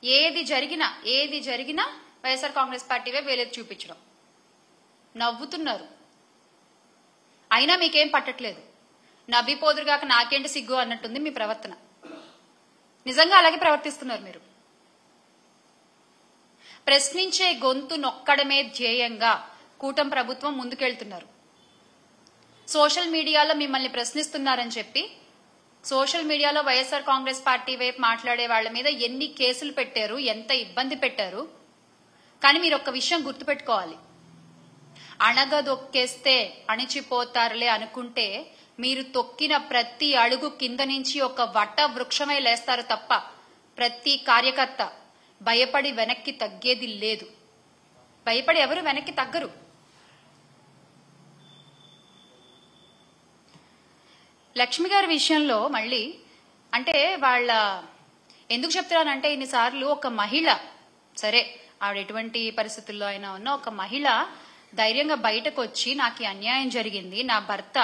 ఏది జరిగినా వైఎస్ఆర్ కాంగ్రెస్ పార్టీవే వేలెత్తి చూపించడం. నవ్వుతున్నారు, అయినా మీకేం పట్టట్లేదు. నవ్విపోదురుగాక నాకేంటి సిగ్గు అన్నట్టుంది మీ ప్రవర్తన. నిజంగా అలాగే ప్రవర్తిస్తున్నారు మీరు. ప్రశ్నించే గొంతు నొక్కడమే ధ్యేయంగా కూటమి ప్రభుత్వం ముందుకెళ్తున్నారు. సోషల్ మీడియాలో మిమ్మల్ని ప్రశ్నిస్తున్నారని చెప్పి సోషల్ మీడియాలో వైఎస్ఆర్ కాంగ్రెస్ పార్టీ వైపు మాట్లాడే వాళ్ల మీద ఎన్ని కేసులు పెట్టారు, ఎంత ఇబ్బంది పెట్టారు. కానీ మీరు ఒక్క విషయం గుర్తుపెట్టుకోవాలి, అణగదొక్కేస్తే అణిచిపోతారులే అనుకుంటే మీరు తొక్కిన ప్రతి అడుగు కింద నుంచి ఒక వట వృక్షమై లేస్తారు తప్ప ప్రతి కార్యకర్త భయపడి వెనక్కి తగ్గేది లేదు. భయపడి ఎవరు వెనక్కి తగ్గరు. లక్ష్మి గారి విషయంలో మళ్ళీ అంటే వాళ్ళ ఎందుకు చెప్తున్నానంటే ఇన్నిసార్లు ఒక మహిళ, సరే ఆవిడ ఎటువంటి పరిస్థితుల్లో అయినా ఉన్న ఒక మహిళ ధైర్యంగా బయటకు వచ్చి నాకు ఈ అన్యాయం జరిగింది, నా భర్త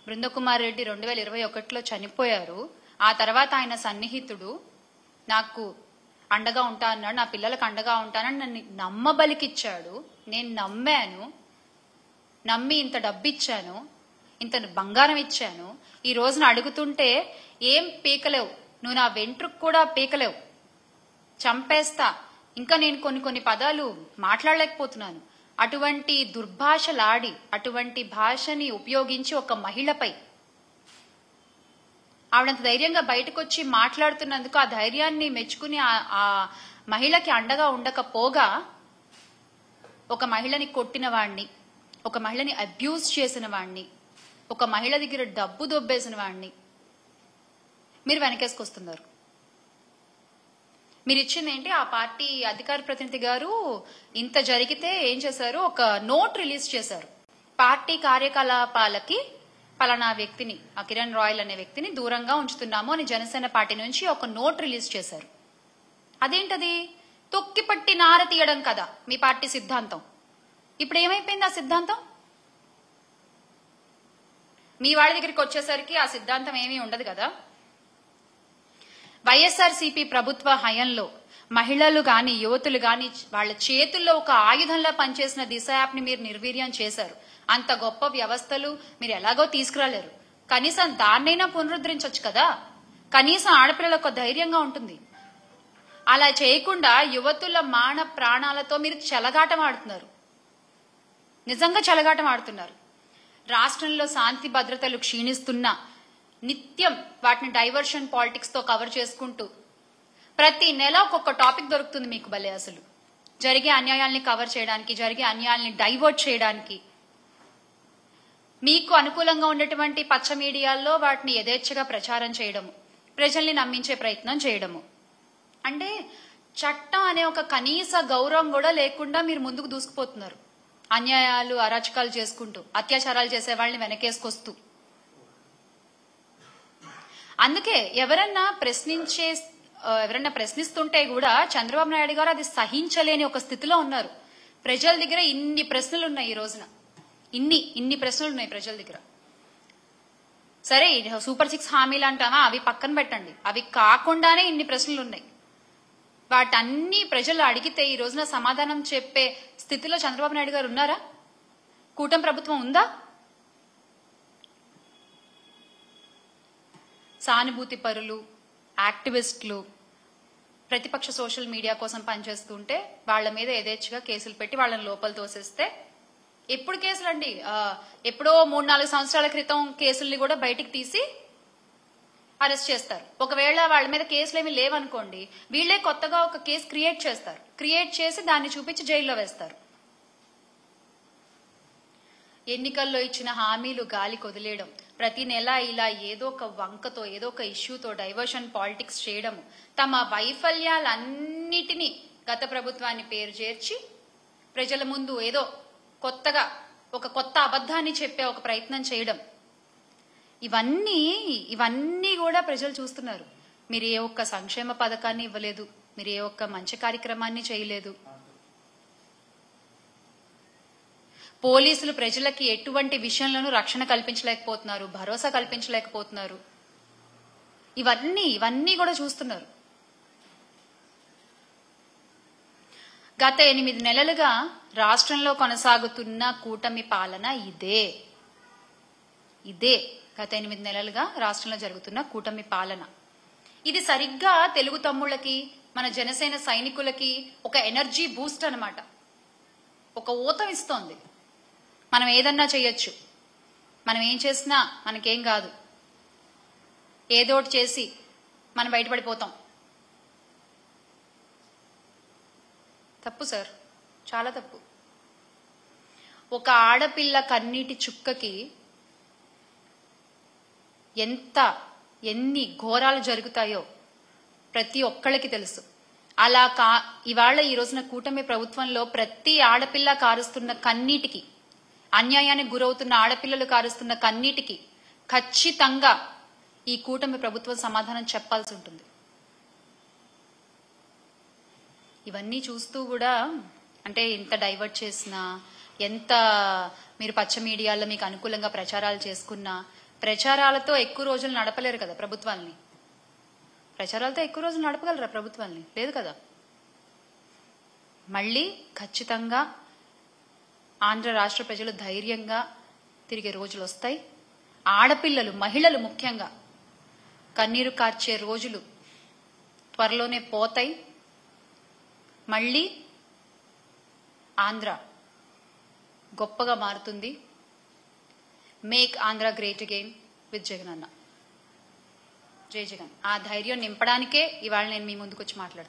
బృందకుమార్ రెడ్డి 2021లో చనిపోయారు, ఆ తర్వాత ఆయన సన్నిహితుడు నాకు అండగా ఉంటా అన్నాడు, నా పిల్లలకు అండగా ఉంటానని నన్ను నమ్మబలికిచ్చాడు, నేను నమ్మాను, నమ్మి ఇంత డబ్బిచ్చాను, ఇంత బంగారం ఇచ్చాను, ఈ రోజున అడుగుతుంటే ఏం పీకలేవు, నువ్వు నా వెంట్రుకు కూడా పీకలేవు, చంపేస్తా, ఇంకా నేను కొన్ని పదాలు మాట్లాడలేకపోతున్నాను, అటువంటి దుర్భాషలాడి అటువంటి భాషని ఉపయోగించి ఒక మహిళపై ఆవిడంత ధైర్యంగా బయటకు వచ్చి మాట్లాడుతున్నందుకు ఆ ధైర్యాన్ని మెచ్చుకుని ఆ మహిళకి అండగా ఉండకపోగా ఒక మహిళని కొట్టిన వాణ్ణి, ఒక మహిళని అబ్యూజ్ చేసిన వాణ్ణి, ఒక మహిళ దగ్గర డబ్బు దొబ్బేసిన వాణ్ణి మీరు వెనకేసుకొస్తున్నారు. మీరు ఇచ్చింది ఏంటి? ఆ పార్టీ అధికార ప్రతినిధి గారు ఇంత జరిగితే ఏం చేశారు, ఒక నోట్ రిలీజ్ చేశారు, పార్టీ కార్యకలాపాలకి పలానా వ్యక్తిని, ఆ కిరణ్ రాయల్ అనే వ్యక్తిని దూరంగా ఉంచుతున్నాము అని జనసేన పార్టీ నుంచి ఒక నోట్ రిలీజ్ చేశారు. అదేంటది? తొక్కిపట్టి నార తీయడం కదా మీ పార్టీ సిద్ధాంతం. ఇప్పుడు ఏమైపోయింది ఆ సిద్ధాంతం? మీ వాళ్ళ దగ్గరికి వచ్చేసరికి ఆ సిద్ధాంతం ఏమీ ఉండదు కదా. వైఎస్ఆర్సీపీ ప్రభుత్వ హయంలో మహిళలు గాని యువతులు గాని వాళ్ళ చేతుల్లో ఒక ఆయుధంలా పనిచేసిన దిశ యాప్ ని మీరు నిర్వీర్యం చేశారు. అంత గొప్ప వ్యవస్థలు మీరు ఎలాగో తీసుకురాలేరు, కనీసం దాన్నైనా పునరుద్ధరించవచ్చు కదా, కనీసం ఆడపిల్లలకు ఒక ధైర్యంగా ఉంటుంది. అలా చేయకుండా యువతుల మాన ప్రాణాలతో మీరు చెలగాటం ఆడుతున్నారు, నిజంగా చెలగాటం ఆడుతున్నారు. రాష్ట్రంలో శాంతి భద్రతలు క్షీణిస్తున్నా నిత్యం వాటిని డైవర్షన్ పాలిటిక్స్ తో కవర్ చేసుకుంటూ ప్రతి నెల ఒక్కొక్క టాపిక్ దొరుకుతుంది మీకు భలే. అసలు జరిగే అన్యాయాల్ని కవర్ చేయడానికి, జరిగే అన్యాయాల్ని డైవర్ట్ చేయడానికి, మీకు అనుకూలంగా ఉన్నటువంటి పచ్చ మీడియాల్లో వాటిని యథేచ్ఛగా ప్రచారం చేయడము, ప్రజల్ని నమ్మించే ప్రయత్నం చేయడము. అంటే చట్టం అనే ఒక కనీస గౌరవం కూడా లేకుండా మీరు ముందుకు దూసుకుపోతున్నారు, అన్యాయాలు అరాచకాలు చేసుకుంటూ, అత్యాచారాలు చేసే వాళ్ళని వెనకేసుకొస్తూ. అందుకే ఎవరన్నా ప్రశ్నిస్తుంటే కూడా చంద్రబాబు నాయుడు గారు అది సహించలేని ఒక స్థితిలో ఉన్నారు. ప్రజల దగ్గర ఇన్ని ప్రశ్నలు ఉన్నాయి, ఈ రోజున ఇన్ని ప్రశ్నలు ఉన్నాయి ప్రజల దగ్గర. సరే సూపర్ 6 హామీలు అంటామా, అవి పక్కన పెట్టండి, అవి కాకుండానే ఇన్ని ప్రశ్నలు ఉన్నాయి. వాటన్ని ప్రజలు అడిగితే ఈ రోజున సమాధానం చెప్పే స్థితిలో చంద్రబాబు నాయుడు గారు ఉన్నారా? కూటమి ప్రభుత్వం ఉందా? సానుభూతి పరులు, యాక్టివిస్టులు, ప్రతిపక్ష సోషల్ మీడియా కోసం పనిచేస్తుంటే వాళ్ల మీద యథేచ్ఛగా కేసులు పెట్టి వాళ్ళని లోపల తోసేస్తే, ఎప్పుడు కేసులండి, ఎప్పుడో 3-4 సంవత్సరాల క్రితం కేసుల్ని కూడా బయటికి తీసి అరెస్ట్ చేస్తారు. ఒకవేళ వాళ్ళ మీద కేసులు ఏమీ లేవనుకోండి, వీళ్లే కొత్తగా ఒక కేసు క్రియేట్ చేస్తారు, క్రియేట్ చేసి దాన్ని చూపించి జైల్లో వేస్తారు. ఎన్నికల్లో ఇచ్చిన హామీలు గాలికి వదిలేయడం, ప్రతి నెల ఇలా ఏదో ఒక వంకతో ఏదో ఒక ఇష్యూతో డైవర్షన్ పాలిటిక్స్ చేయడము, తమ వైఫల్యాలన్నిటినీ గత ప్రభుత్వాన్ని పేరు చేర్చి ప్రజల ముందు ఏదో కొత్తగా ఒక కొత్త అబద్ధాన్ని చెప్పే ఒక ప్రయత్నం చేయడం, ఇవన్నీ కూడా ప్రజలు చూస్తున్నారు. మీరు ఏ ఒక్క సంక్షేమ పథకాన్ని ఇవ్వలేదు, మీరు ఏ ఒక్క మంచి కార్యక్రమాన్ని చేయలేదు. పోలీసులు ప్రజలకి ఎటువంటి విషయంలోనూ రక్షణ కల్పించలేకపోతున్నారు, భరోసా కల్పించలేకపోతున్నారు. ఇవన్నీ కూడా చూస్తున్నారు. గత 8 నెలలుగా రాష్ట్రంలో కొనసాగుతున్న కూటమి పాలన ఇదే గత 8 నెలలుగా రాష్ట్రంలో జరుగుతున్న కూటమి పాలన. ఇది సరిగ్గా తెలుగు తమ్ముళ్ళకి, మన జనసేన సైనికులకి ఒక ఎనర్జీ బూస్ట్ అన్నమాట. ఒక ఊతం ఇస్తోంది. మనం ఏదన్నా చేయొచ్చు, మనం ఏం చేసినా మనకేం కాదు, ఏదోటి చేసి మనం బయటపడిపోతాం. తప్పు సార్, చాలా తప్పు. ఒక ఆడపిల్ల కన్నీటి చుక్కకి ఎన్ని ఘోరాలు జరుగుతాయో ప్రతి ఒక్కళ్ళకి తెలుసు. అలా ఇవాళ ఈ రోజున కూటమి ప్రభుత్వంలో ప్రతి ఆడపిల్ల కారుస్తున్న కన్నీటికి, అన్యాయానికి గురవుతున్న ఆడపిల్లలు కారుస్తున్న కన్నీటికి ఖచ్చితంగా ఈ కూటమి ప్రభుత్వం సమాధానం చెప్పాల్సి ఉంటుంది. ఇవన్నీ చూస్తూ కూడా అంటే ఎంత డైవర్ట్ చేసినా, ఎంత మీరు పచ్చ మీడియాలో మీకు అనుకూలంగా ప్రచారాలు చేసుకున్నా, ప్రచారాలతో ఎక్కువ రోజులు నడపలేరు కదా ప్రభుత్వాల్ని. ప్రచారాలతో ఎక్కువ రోజులు నడపగలరా ప్రభుత్వాల్ని? లేదు కదా. మళ్ళీ ఖచ్చితంగా ఆంధ్ర రాష్ట్ర ప్రజలు ధైర్యంగా తిరిగే రోజులు వస్తాయి. ఆడపిల్లలు, మహిళలు ముఖ్యంగా కన్నీరు కార్చే రోజులు త్వరలోనే పోతాయి. మళ్ళీ ఆంధ్ర గొప్పగా మారుతుంది. Make Andhra great again with Jagan అన్న. జై జగన్. ఆ ధైర్యం నింపడానికే ఇవాళ నేను మీ ముందుకు వచ్చి మాట్లాడుతున్నాను.